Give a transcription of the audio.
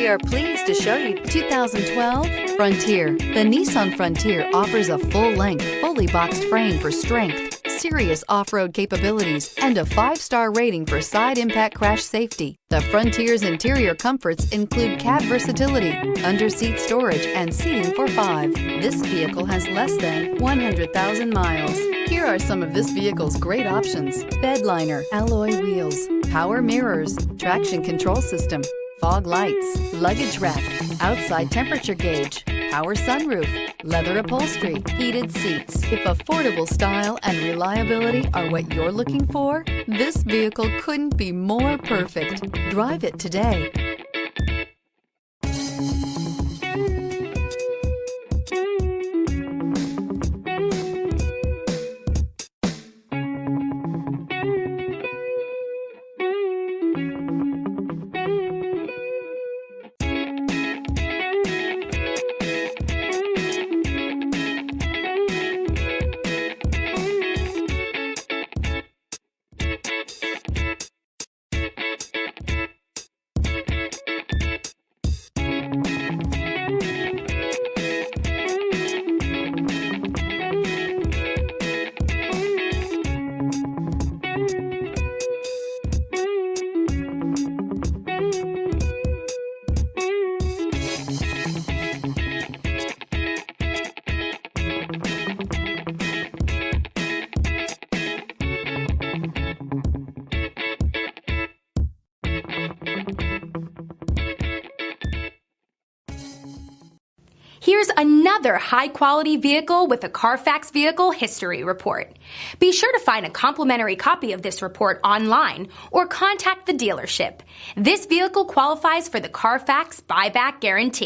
We are pleased to show you 2012 Frontier. The Nissan Frontier offers a full-length, fully boxed frame for strength, serious off-road capabilities, and a 5-star rating for side impact crash safety. The Frontier's interior comforts include cab versatility, under-seat storage, and seating for 5. This vehicle has less than 100,000 miles. Here are some of this vehicle's great options: bed liner, alloy wheels, power mirrors, traction control system, fog lights, luggage rack, outside temperature gauge, power sunroof, leather upholstery, heated seats. If affordable style and reliability are what you're looking for, this vehicle couldn't be more perfect. Drive it today. Here's another high-quality vehicle with a Carfax Vehicle History Report. Be sure to find a complimentary copy of this report online or contact the dealership. This vehicle qualifies for the Carfax Buyback Guarantee.